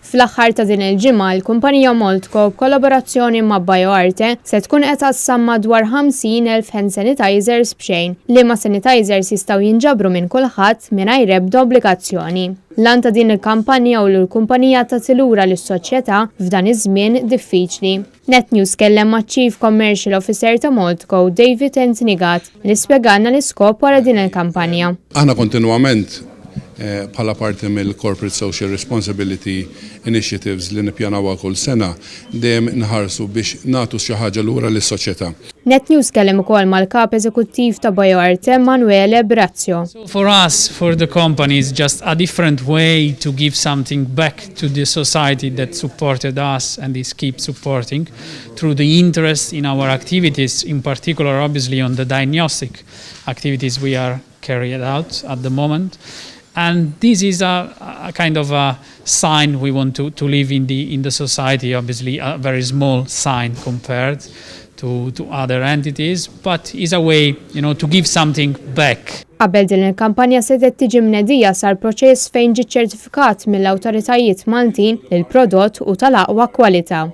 Fl-aħħar ta' din il-ġimgħa l-kumpanija Moltco b'kollaborazzjoni ma' BioArte se tkun qed tassam madwar 50,000 hand sanitizers b'xejn li ma' sanitizers jistgħu jinġabru minn kulħadd mingħajr ebda obbligazzjoni. Lan ta' din il-kampanja u l-kumpanija tagħti lura lis-soċjetà f'dan iż-żmien diffiċli. NetNews kellem ma' Chief Commercial Officer ta' Moltco, David Entnigat, li spjegana l-iskop wara din il-kampanja. Aħna kontinwament bħala parti mill-Corporate Social Responsibility Initiatives li nippjanawha kull sena dejjem nħarsu biex nagħtu xi ħaġa lura lis-soċjetà. NetNews kellem ukoll mal-kap eżekuttiv ta' BioArte Manuele Brazio. For us, for the company, it's just a different way to give something back to the society that supported us and is keep supporting through the interest in our activities, in particular, obviously, on the diagnostic activities we are carried out at the moment. And this is a kind of a sign we want to live in the society, obviously a very small sign compared to other entities, but is a way, to give something back. Qabel din il-kampanja se tiġi mnedija sar proċess fejn ġie ċertifikat mill-awtoritajiet Maltin li l-prodott u tal-aqwa kwalità.